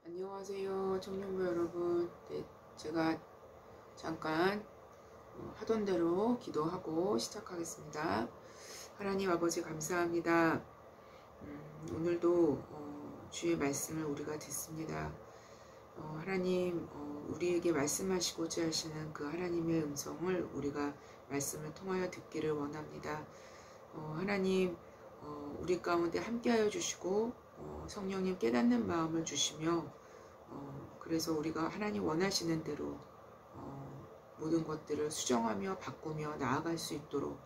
안녕하세요, 청년부 여러분. 네, 제가 잠깐 하던 대로 기도하고 시작하겠습니다. 하나님 아버지 감사합니다. 오늘도 주의 말씀을 우리가 듣습니다. 하나님, 우리에게 말씀하시고자 하시는 그 하나님의 음성을 우리가 말씀을 통하여 듣기를 원합니다. 하나님, 우리 가운데 함께하여 주시고 성령님 깨닫는 마음을 주시며 그래서 우리가 하나님 원하시는 대로 모든 것들을 수정하며 바꾸며 나아갈 수 있도록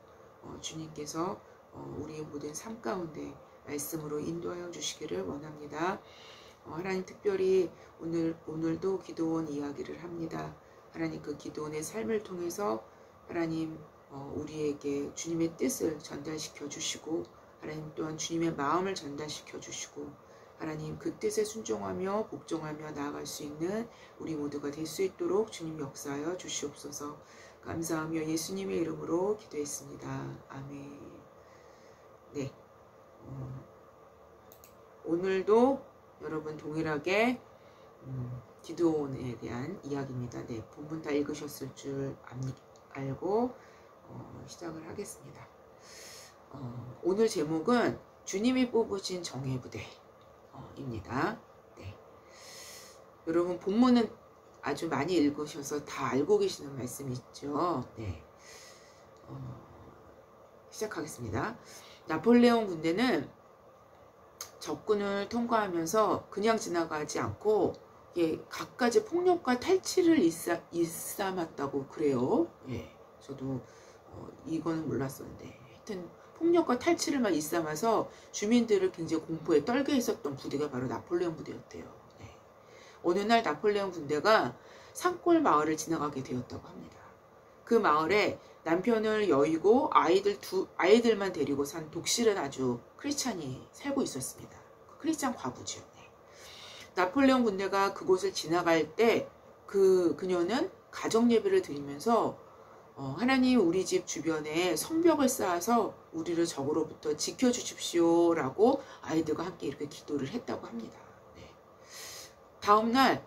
주님께서 우리의 모든 삶 가운데 말씀으로 인도하여 주시기를 원합니다. 하나님 특별히 오늘도 기도원 이야기를 합니다. 하나님 그 기도원의 삶을 통해서 하나님 우리에게 주님의 뜻을 전달시켜 주시고 하나님 또한 주님의 마음을 전달시켜 주시고 하나님 그 뜻에 순종하며 복종하며 나아갈 수 있는 우리 모두가 될 수 있도록 주님 역사하여 주시옵소서. 감사하며 예수님의 이름으로 기도했습니다. 아멘. 네, 오늘도 여러분 동일하게 기도원에 대한 이야기입니다. 네, 본문 다 읽으셨을 줄 알고 시작을 하겠습니다. 오늘 제목은 주님이 뽑으신 정예 부대 입니다. 네. 여러분 본문은 아주 많이 읽으셔서 다 알고 계시는 말씀이 있죠. 네. 시작하겠습니다. 나폴레옹 군대는 적군을 통과하면서 그냥 지나가지 않고 갖가지 폭력과 탈취를 일삼았다고 그래요. 예, 저도 이거는 몰랐었는데 하여튼 폭력과 탈취를 막 일삼아서 주민들을 굉장히 공포에 떨게 했었던 부대가 바로 나폴레옹 부대였대요. 네. 어느 날 나폴레옹 군대가 산골 마을을 지나가게 되었다고 합니다. 그 마을에 남편을 여의고 아이들만 데리고 산 독실한 아주 크리스찬이 살고 있었습니다. 크리스찬 과부죠. 네. 나폴레옹 군대가 그곳을 지나갈 때 그녀는 가정 예배를 드리면서 하나님 우리 집 주변에 성벽을 쌓아서 우리를 적으로부터 지켜주십시오 라고 아이들과 함께 이렇게 기도를 했다고 합니다. 네. 다음날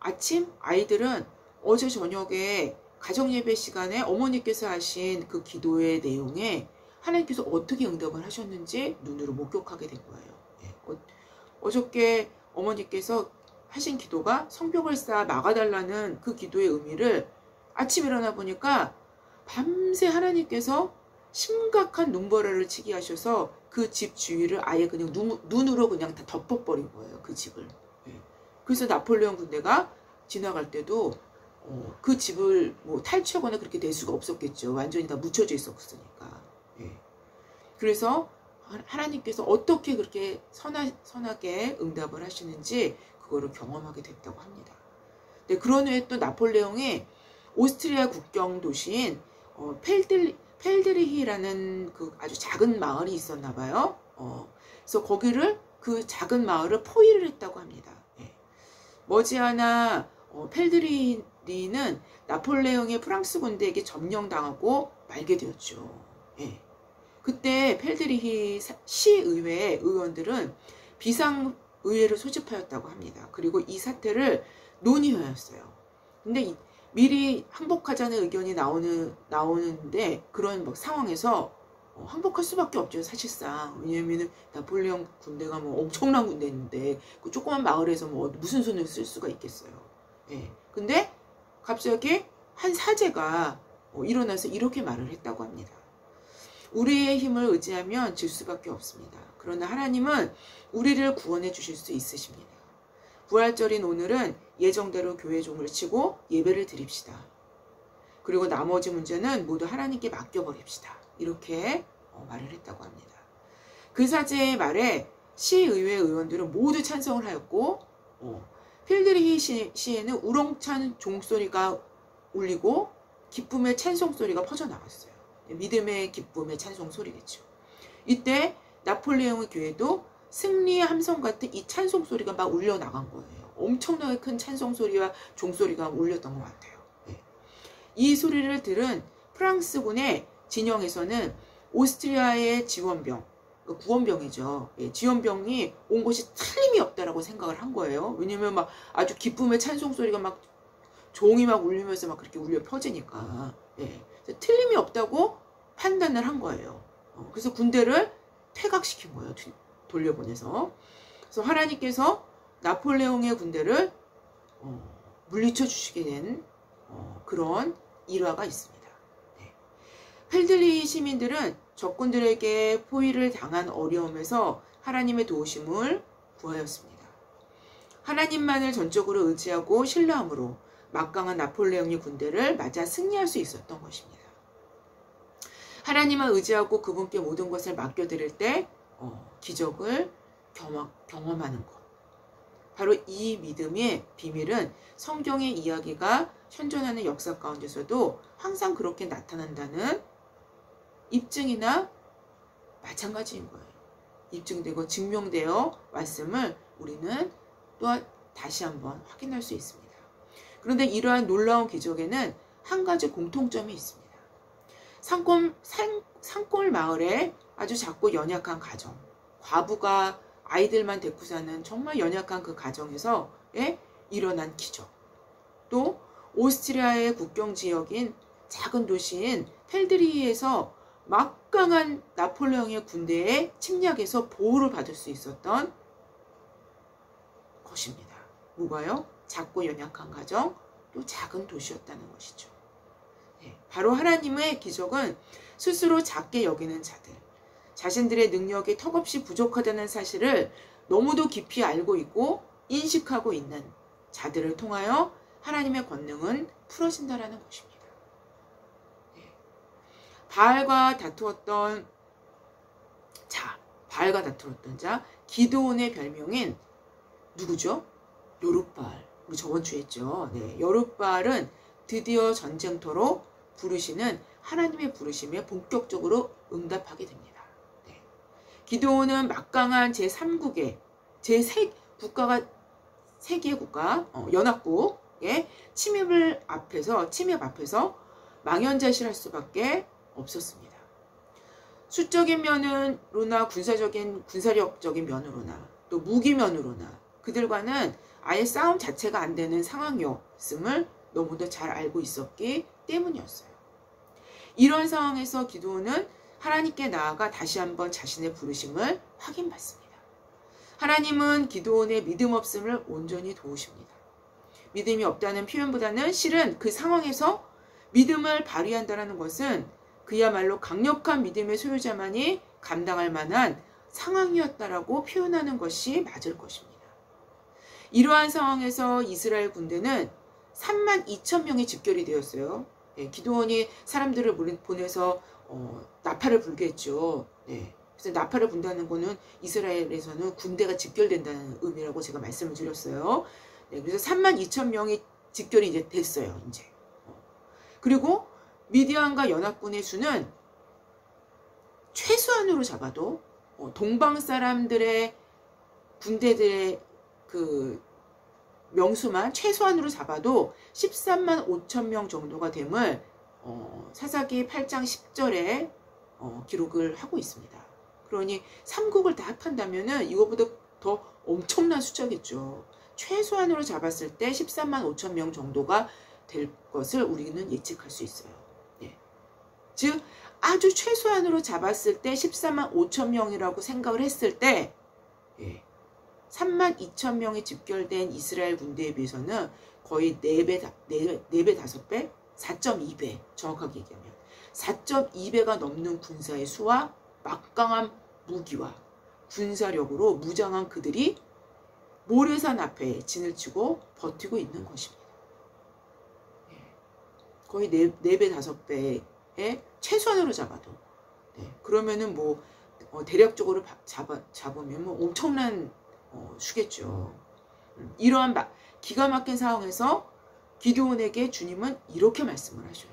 아침 아이들은 어제 저녁에 가정예배 시간에 어머니께서 하신 그 기도의 내용에 하나님께서 어떻게 응답을 하셨는지 눈으로 목격하게 된 거예요. 네. 어저께 어머니께서 하신 기도가 성벽을 쌓아 막아달라는 그 기도의 의미를 아침 일어나 보니까 밤새 하나님께서 심각한 눈보라를 치게 하셔서 그 집 주위를 아예 그냥 눈으로 그냥 다 덮어버린 거예요. 그 집을. 예. 그래서 나폴레옹 군대가 지나갈 때도 그 집을 뭐 탈취하거나 그렇게 될 수가 없었겠죠. 완전히 다 묻혀져 있었으니까. 예. 그래서 하나님께서 어떻게 그렇게 선하게 응답을 하시는지 그거를 경험하게 됐다고 합니다. 네, 그런 후에 또 나폴레옹이 오스트리아 국경 도시인 펠드리히라는 그 아주 작은 마을이 있었나 봐요. 그래서 그 작은 마을을 포위를 했다고 합니다. 예. 머지않아 펠드리히는 나폴레옹의 프랑스 군대에게 점령당하고 말게 되었죠. 예. 그때 펠드리히 시의회 의원들은 비상의회를 소집하였다고 합니다. 그리고 이 사태를 논의하였어요. 근데 미리 항복하자는 의견이 나오는데 그런 막 상황에서 항복할 수밖에 없죠. 사실상. 왜냐하면 나폴레옹 군대가 뭐 엄청난 군대인데 그 조그만 마을에서 뭐 무슨 손을 쓸 수가 있겠어요. 예. 근데 갑자기 한 사제가 일어나서 이렇게 말을 했다고 합니다. 우리의 힘을 의지하면 질 수밖에 없습니다. 그러나 하나님은 우리를 구원해 주실 수 있으십니다. 부활절인 오늘은 예정대로 교회 종을 치고 예배를 드립시다. 그리고 나머지 문제는 모두 하나님께 맡겨버립시다. 이렇게 말을 했다고 합니다. 그 사제의 말에 시의회 의원들은 모두 찬성을 하였고 필드리히 시에는 우렁찬 종소리가 울리고 기쁨의 찬송소리가 퍼져나갔어요. 믿음의 기쁨의 찬송소리겠죠. 이때 나폴레옹의 교회도 승리의 함성 같은 이 찬송소리가 막 울려나간 거예요. 엄청나게 큰 찬송소리와 종소리가 울렸던 것 같아요. 네. 이 소리를 들은 프랑스군의 진영에서는 오스트리아의 지원병, 구원병이죠. 예, 지원병이 온 것이 틀림이 없다라고 생각을 한 거예요. 왜냐면 막 아주 기쁨의 찬송 소리가 막 종이 막 울리면서 막 그렇게 울려 퍼지니까. 예, 틀림이 없다고 판단을 한 거예요. 그래서 군대를 퇴각시킨 거예요. 돌려보내서. 그래서 하나님께서 나폴레옹의 군대를 물리쳐 주시게 된 그런 일화가 있습니다. 네. 펠들리 시민들은 적군들에게 포위를 당한 어려움에서 하나님의 도우심을 구하였습니다. 하나님만을 전적으로 의지하고 신뢰함으로 막강한 나폴레옹의 군대를 맞아 승리할 수 있었던 것입니다. 하나님을 의지하고 그분께 모든 것을 맡겨드릴 때 기적을 경험하는 것. 바로 이 믿음의 비밀은 성경의 이야기가 현존하는 역사 가운데서도 항상 그렇게 나타난다는 입증이나 마찬가지인 거예요. 입증되고 증명되어 왔음을 우리는 또 다시 한번 확인할 수 있습니다. 그런데 이러한 놀라운 기적에는 한 가지 공통점이 있습니다. 산골 마을에 아주 작고 연약한 가정, 과부가 아이들만 데리고 사는 정말 연약한 그 가정에서 일어난 기적. 또 오스트리아의 국경 지역인 작은 도시인 펠드리에서 막강한 나폴레옹의 군대의 침략에서 보호를 받을 수 있었던 것입니다. 뭐가요? 작고 연약한 가정, 또 작은 도시였다는 것이죠. 네, 바로 하나님의 기적은 스스로 작게 여기는 자들, 자신들의 능력이 턱없이 부족하다는 사실을 너무도 깊이 알고 있고 인식하고 있는 자들을 통하여 하나님의 권능은 풀어진다라는 것입니다. 네. 바알과 다투었던 자, 기드온의 별명인 누구죠? 여룻바알. 우리 저번 주에 했죠. 네, 여룻바알은 드디어 전쟁터로 부르시는 하나님의 부르심에 본격적으로 응답하게 됩니다. 네. 기드온은 막강한 제3국의 제3국가가 세계의 국가, 연합국의 침입 앞에서 망연자실할 수밖에 없었습니다. 수적인 면으로나 군사력적인 면으로나 또 무기면으로나 그들과는 아예 싸움 자체가 안 되는 상황이었음을 너무도 잘 알고 있었기 때문이었어요. 이런 상황에서 기드온은 하나님께 나아가 다시 한번 자신의 부르심을 확인받습니다. 하나님은 기드온의 믿음 없음을 온전히 도우십니다. 믿음이 없다는 표현보다는 실은 그 상황에서 믿음을 발휘한다는 것은 그야말로 강력한 믿음의 소유자만이 감당할 만한 상황이었다라고 표현하는 것이 맞을 것입니다. 이러한 상황에서 이스라엘 군대는 32,000명이 집결이 되었어요. 네, 기드온이 사람들을 보내서 나팔을 불게 했죠. 네, 그래서 나팔을 분다는 거는 이스라엘에서는 군대가 집결된다는 의미라고 제가 말씀을 드렸어요. 네, 그래서 32,000명이 집결이 이제 됐어요. 이제. 그리고 미디안과 연합군의 수는 최소한으로 잡아도 동방 사람들의 군대들의 그 명수만 최소한으로 잡아도 13만 5천 명 정도가 됨을 사사기 8장 10절에 기록을 하고 있습니다. 그러니 3국을 다 합한다면은 이거보다 더 엄청난 숫자겠죠. 최소한으로 잡았을 때 13만 5천 명 정도가 될 것을 우리는 예측할 수 있어요. 예. 즉 아주 최소한으로 잡았을 때 14만 5천 명이라고 생각을 했을 때 3만 2천 명이 집결된 이스라엘 군대에 비해서는 거의 4배, 5배, 4.2배 정확하게 얘기하면 4.2배가 넘는 군사의 수와 막강한 무기와 군사력으로 무장한 그들이 모래산 앞에 진을 치고 버티고 있는 것입니다. 거의 4배, 5배에 최소한으로 잡아도 그러면은 뭐 대략적으로 잡으면 뭐 엄청난 수겠죠. 이러한 기가 막힌 상황에서 기드온에게 주님은 이렇게 말씀을 하셔요.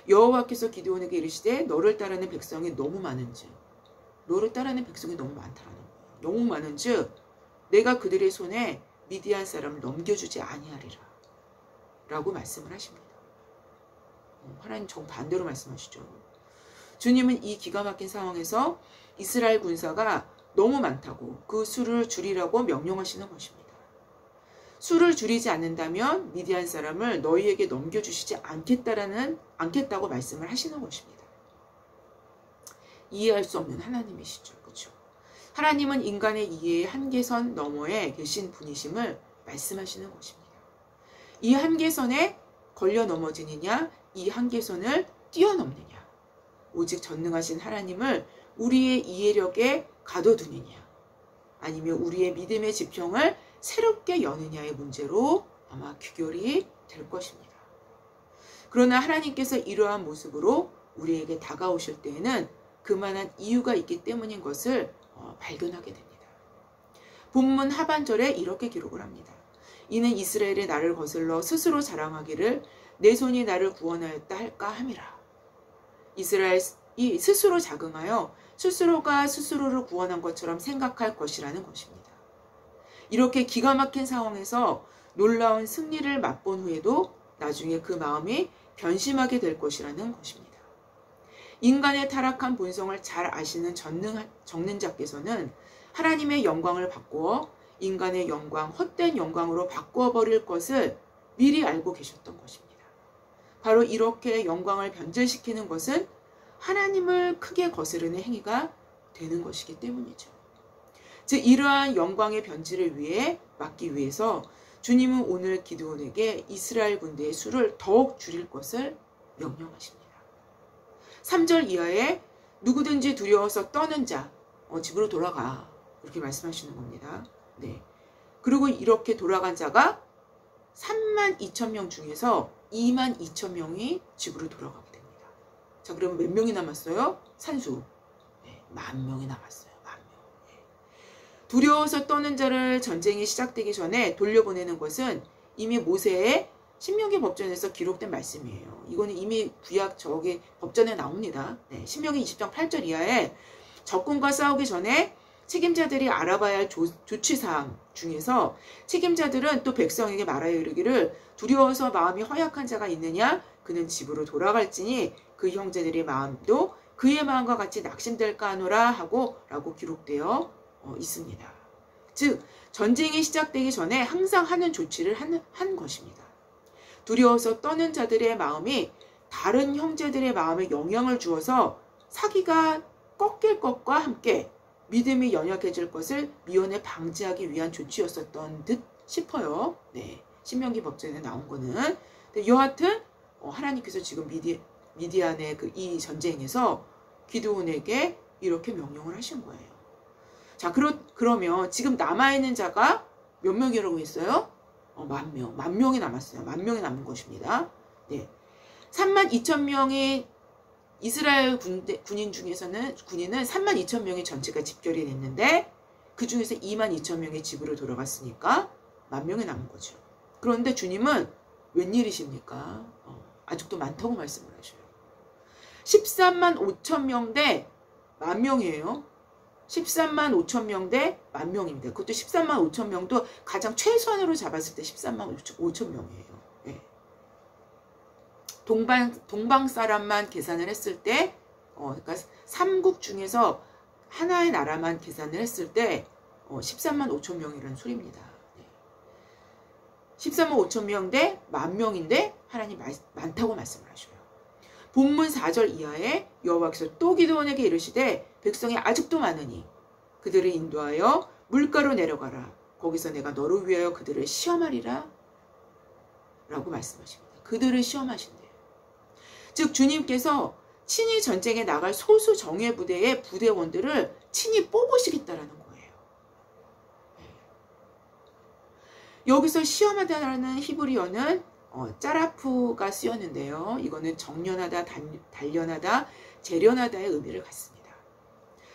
여호와께서 기드온에게 이르시되 너를 따르는 백성이 너무 많은즉 너를 따르는 백성이 너무 많다라는 거예요. 너무 많은즉 내가 그들의 손에 미디안 사람을 넘겨주지 아니하리라 라고 말씀을 하십니다. 하나님 정반대로 말씀하시죠. 주님은 이 기가 막힌 상황에서 이스라엘 군사가 너무 많다고 그 수를 줄이라고 명령하시는 것입니다. 수를 줄이지 않는다면 미디안 사람을 너희에게 넘겨주시지 않겠다고 말씀을 하시는 것입니다. 이해할 수 없는 하나님이시죠. 그렇죠? 하나님은 인간의 이해의 한계선 너머에 계신 분이심을 말씀하시는 것입니다. 이 한계선에 걸려 넘어지느냐, 이 한계선을 뛰어넘느냐, 오직 전능하신 하나님을 우리의 이해력에 가둬두느냐, 아니면 우리의 믿음의 지평을 새롭게 여느냐의 문제로 아마 귀결이 될 것입니다. 그러나 하나님께서 이러한 모습으로 우리에게 다가오실 때에는 그만한 이유가 있기 때문인 것을 발견하게 됩니다. 본문 하반절에 이렇게 기록을 합니다. 이는 이스라엘의 나를 거슬러 스스로 자랑하기를 내 손이 나를 구원하였다 할까 함이라. 이스라엘이 스스로 자긍하여 스스로가 스스로를 구원한 것처럼 생각할 것이라는 것입니다. 이렇게 기가 막힌 상황에서 놀라운 승리를 맛본 후에도 나중에 그 마음이 변심하게 될 것이라는 것입니다. 인간의 타락한 본성을 잘 아시는 정능자께서는 하나님의 영광을 바꾸어 인간의 영광, 헛된 영광으로 바꾸어버릴 것을 미리 알고 계셨던 것입니다. 바로 이렇게 영광을 변절시키는 것은 하나님을 크게 거스르는 행위가 되는 것이기 때문이죠. 즉 이러한 영광의 변질을 막기 위해서 주님은 오늘 기드온에게 이스라엘 군대의 수를 더욱 줄일 것을 명령하십니다. 3절 이하에 누구든지 두려워서 떠는 자 집으로 돌아가 이렇게 말씀하시는 겁니다. 네. 그리고 이렇게 돌아간 자가 32,000명 중에서 22,000명이 집으로 돌아가게 됩니다. 자, 그러면 몇 명이 남았어요? 산수. 네, 10,000명이 남았어요. 10,000명. 네. 두려워서 떠는 자를 전쟁이 시작되기 전에 돌려보내는 것은 이미 모세의 신명기 법전에서 기록된 말씀이에요. 이거는 이미 구약 저기 법전에 나옵니다. 네, 신명기 20장 8절 이하에 적군과 싸우기 전에 책임자들이 알아봐야 할 조치사항 중에서 책임자들은 또 백성에게 말하여 이르기를 두려워서 마음이 허약한 자가 있느냐 그는 집으로 돌아갈지니 그 형제들의 마음도 그의 마음과 같이 낙심될까 하노라 하고 라고 기록되어 있습니다. 즉 전쟁이 시작되기 전에 항상 하는 조치를 한 것입니다. 두려워서 떠는 자들의 마음이 다른 형제들의 마음에 영향을 주어서 사기가 꺾일 것과 함께 믿음이 연약해질 것을 미연에 방지하기 위한 조치였었던 듯 싶어요. 네, 신명기 법전에 나온 거는. 여하튼 하나님께서 지금 미디안의 이 전쟁에서 기드온에게 이렇게 명령을 하신 거예요. 자, 그러면 지금 남아있는 자가 몇 명이라고 했어요? 10,000명. 10,000명이 남았어요. 10,000명이 남은 것입니다. 네. 32,000명이 이스라엘 군인은 32,000명이 전체가 집결이 됐는데 그 중에서 22,000명이 집으로 돌아갔으니까 10,000명이 남은 거죠. 그런데 주님은 웬일이십니까? 아직도 많다고 말씀을 하셔요. 135,000명 대 10,000명이에요. 135,000명 대 10,000명입니다. 그것도 135,000명도 가장 최소한으로 잡았을 때 135,000명이에요. 네. 동방 사람만 계산을 했을 때, 그러니까 3국 중에서 하나의 나라만 계산을 했을 때 135,000명이라는 소리입니다. 네. 135,000명 대 10,000명인데 하나님 많다고 말씀을 하셔요. 본문 4절 이하에 여호와께서 또 기드온에게 이르시되 백성이 아직도 많으니 그들을 인도하여 물가로 내려가라. 거기서 내가 너를 위하여 그들을 시험하리라 라고 말씀하십니다. 그들을 시험하신대요. 즉 주님께서 친히 전쟁에 나갈 소수 정예 부대의 부대원들을 친히 뽑으시겠다라는 거예요. 여기서 시험하다라는 히브리어는 짜라프가 쓰였는데요. 이거는 정련하다, 단련하다, 재련하다의 의미를 갖습니다.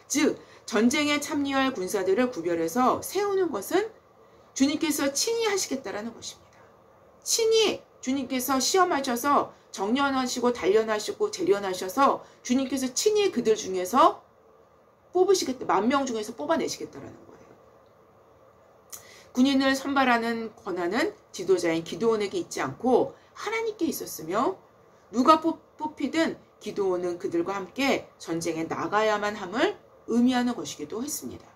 즉 전쟁에 참여할 군사들을 구별해서 세우는 것은 주님께서 친히 하시겠다라는 것입니다. 친히 주님께서 시험하셔서 정련하시고 단련하시고 재련하셔서 주님께서 친히 그들 중에서 뽑으시겠다. 10,000명 중에서 뽑아내시겠다라는 거예요. 군인을 선발하는 권한은 지도자인 기드온에게 있지 않고 하나님께 있었으며 누가 뽑히든 기드온은 그들과 함께 전쟁에 나가야만 함을 의미하는 것이기도 했습니다.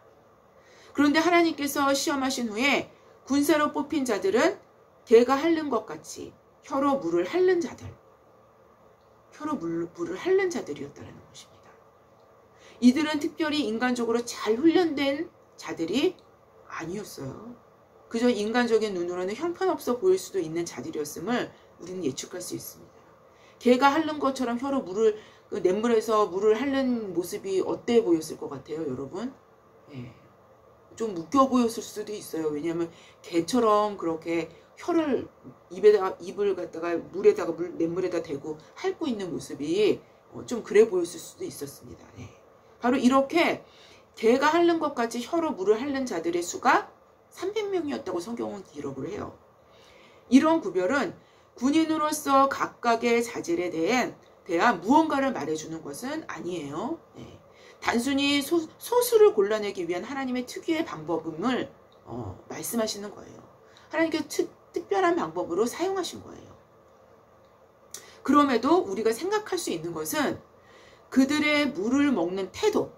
그런데 하나님께서 시험하신 후에 군사로 뽑힌 자들은 개가 핥는 것 같이 혀로 물을 핥는 자들이었다는 것입니다. 이들은 특별히 인간적으로 잘 훈련된 자들이 아니었어요. 그저 인간적인 눈으로는 형편없어 보일 수도 있는 자들이었음을 우리는 예측할 수 있습니다. 개가 핥는 것처럼 혀로 냇물에서 물을 핥는 모습이 어때 보였을 것 같아요, 여러분? 예. 좀 웃겨 보였을 수도 있어요. 왜냐하면 개처럼 그렇게 혀를 입을 갖다가 냇물에다 대고 핥고 있는 모습이 좀 그래 보였을 수도 있었습니다. 예. 바로 이렇게 개가 핥는 것 같이 혀로 물을 핥는 자들의 수가 300명이었다고 성경은 기록을 해요. 이런 구별은 군인으로서 각각의 자질에 대한 무언가를 말해주는 것은 아니에요. 네. 단순히 소수를 골라내기 위한 하나님의 특유의 방법임을 말씀하시는 거예요. 하나님께서 특별한 방법으로 사용하신 거예요. 그럼에도 우리가 생각할 수 있는 것은 그들의 물을 먹는 태도,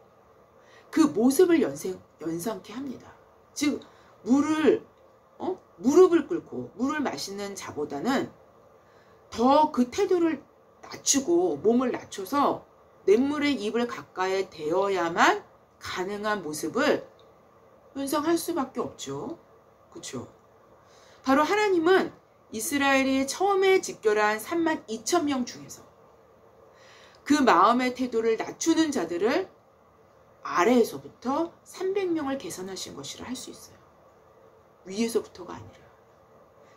그 모습을 연상케 합니다. 즉 무릎을 꿇고 물을 마시는 자보다는 더 그 태도를 낮추고 몸을 낮춰서 냇물의 입을 가까이 대어야만 가능한 모습을 연상할 수밖에 없죠. 그렇죠? 바로 하나님은 이스라엘이 처음에 집결한 32,000명 중에서 그 마음의 태도를 낮추는 자들을 아래에서부터 300명을 계산하신 것이라 할 수 있어요. 위에서부터가 아니라.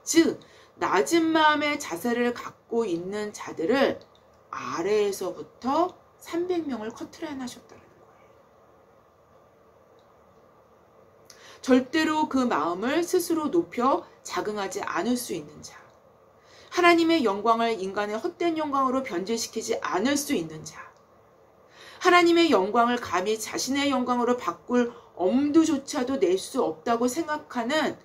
즉 낮은 마음의 자세를 갖고 있는 자들을 아래에서부터 300명을 커트라인하셨다는 거예요. 절대로 그 마음을 스스로 높여 자긍하지 않을 수 있는 자, 하나님의 영광을 인간의 헛된 영광으로 변질시키지 않을 수 있는 자, 하나님의 영광을 감히 자신의 영광으로 바꿀 엄두조차도 낼 수 없다고 생각하는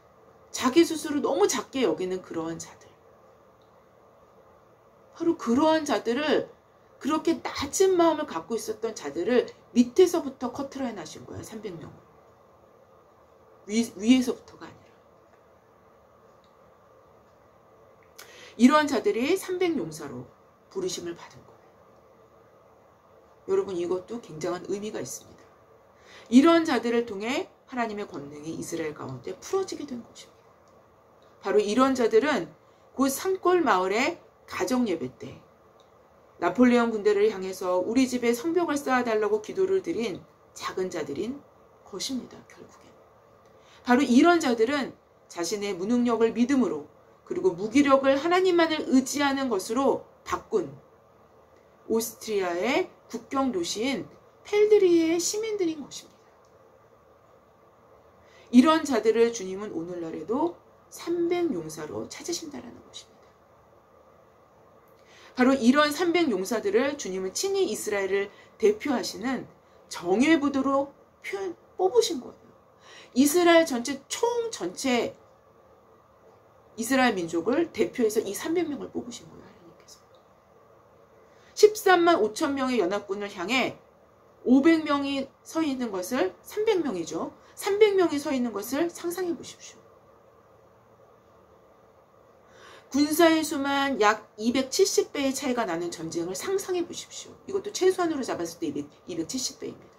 자기 스스로 너무 작게 여기는 그러한 자들. 바로 그러한 자들을, 그렇게 낮은 마음을 갖고 있었던 자들을 밑에서부터 커트라인 하신 거예요. 300명으로. 위에서부터가 아니라. 이러한 자들이 300용사로 부르심을 받은 거예요. 여러분, 이것도 굉장한 의미가 있습니다. 이런 자들을 통해 하나님의 권능이 이스라엘 가운데 풀어지게 된 것입니다. 바로 이런 자들은 곧 산골 마을의 가정 예배 때 나폴레옹 군대를 향해서 우리 집에 성벽을 쌓아달라고 기도를 드린 작은 자들인 것입니다. 결국엔. 바로 이런 자들은 자신의 무능력을 믿음으로, 그리고 무기력을 하나님만을 의지하는 것으로 바꾼 오스트리아의 국경 도시인 펠드리의 시민들인 것입니다. 이런 자들을 주님은 오늘날에도 300용사로 찾으신다는 것입니다. 바로 이런 300용사들을 주님은 친히 이스라엘을 대표하시는 정예부도로 뽑으신 거예요. 이스라엘 전체 이스라엘 민족을 대표해서 이 300명을 뽑으신 거예요. 하나님께서. 13만 5천 명의 연합군을 향해 500명이 서 있는 것을, 300명이죠. 300명이 서 있는 것을 상상해 보십시오. 군사의 수만 약 270배의 차이가 나는 전쟁을 상상해 보십시오. 이것도 최소한으로 잡았을 때 270배입니다.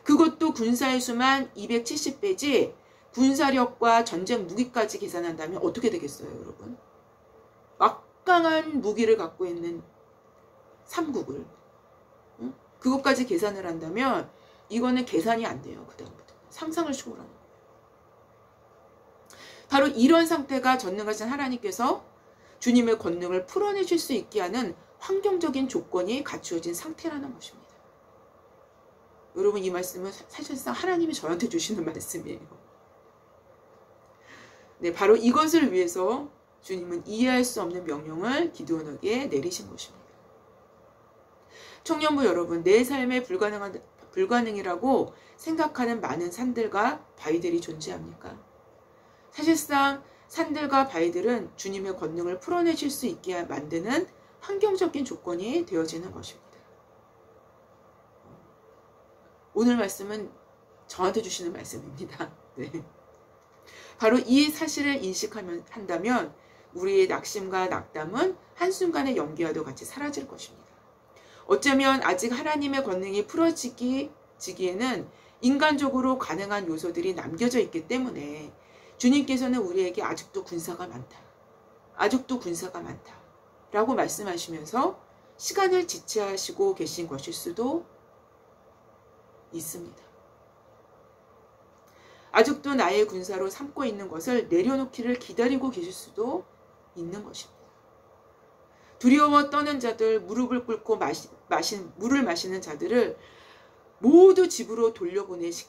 그것도 군사의 수만 270배지 군사력과 전쟁 무기까지 계산한다면 어떻게 되겠어요, 여러분? 막강한 무기를 갖고 있는 삼국을, 그것까지 계산을 한다면 이거는 계산이 안 돼요. 그다음부터 상상을 초월하는 거예요. 바로 이런 상태가 전능하신 하나님께서 주님의 권능을 풀어내실 수 있게 하는 환경적인 조건이 갖추어진 상태라는 것입니다. 여러분, 이 말씀은 사실상 하나님이 저한테 주시는 말씀이에요. 네, 바로 이것을 위해서 주님은 이해할 수 없는 명령을 기드온에게 내리신 것입니다. 청년부 여러분, 내 삶에 불가능이라고 생각하는 많은 산들과 바위들이 존재합니까? 사실상 산들과 바위들은 주님의 권능을 풀어내실 수 있게 만드는 환경적인 조건이 되어지는 것입니다. 오늘 말씀은 저한테 주시는 말씀입니다. 네. 바로 이 사실을 한다면 우리의 낙심과 낙담은 한순간의 연기와도 같이 사라질 것입니다. 어쩌면 아직 하나님의 권능이 풀어지기에는 인간적으로 가능한 요소들이 남겨져 있기 때문에 주님께서는 우리에게 아직도 군사가 많다. 아직도 군사가 많다. 라고 말씀하시면서 시간을 지체하시고 계신 것일 수도 있습니다. 아직도 나의 군사로 삼고 있는 것을 내려놓기를 기다리고 계실 수도 있는 것입니다. 두려워 떠는 자들, 무릎을 꿇고 물을 마시는 자들을 모두 집으로 돌려보내실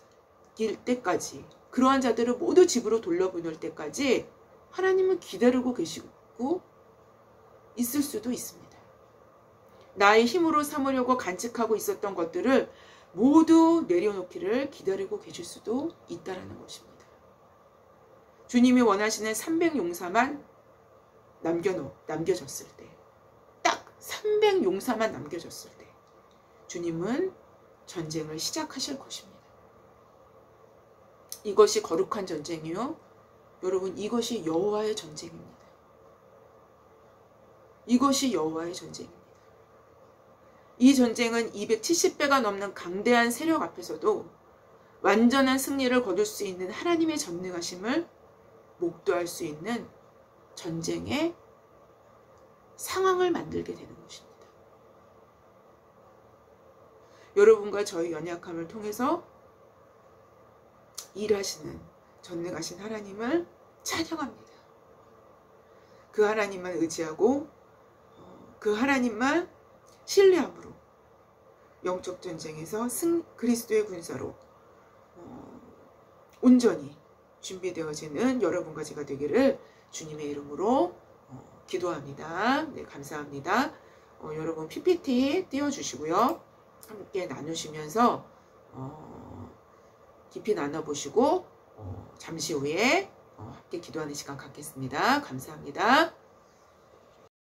때까지, 그러한 자들을 모두 집으로 돌려보낼 때까지 하나님은 기다리고 계시고 있을 수도 있습니다. 나의 힘으로 삼으려고 간직하고 있었던 것들을 모두 내려놓기를 기다리고 계실 수도 있다는 것입니다. 주님이 원하시는 300용사만 남겨졌을 때, 딱 300용사만 남겨졌을 때 주님은 전쟁을 시작하실 것입니다. 이것이 거룩한 전쟁이요. 여러분, 이것이 여호와의 전쟁입니다. 이것이 여호와의 전쟁입니다. 이 전쟁은 270배가 넘는 강대한 세력 앞에서도 완전한 승리를 거둘 수 있는 하나님의 전능하심을 목도할 수 있는 전쟁의 상황을 만들게 되는 것입니다. 여러분과 저의 연약함을 통해서 일하시는 전능하신 하나님을 찬양합니다. 그 하나님만 의지하고 그 하나님만 신뢰함으로 영적 전쟁에서 그리스도의 군사로 온전히 준비되어지는 여러분과 제가 되기를 주님의 이름으로 기도합니다. 네, 감사합니다. 여러분 PPT 띄워주시고요. 함께 나누시면서 깊이 나눠보시고 잠시 후에 함께 기도하는 시간 갖겠습니다. 감사합니다.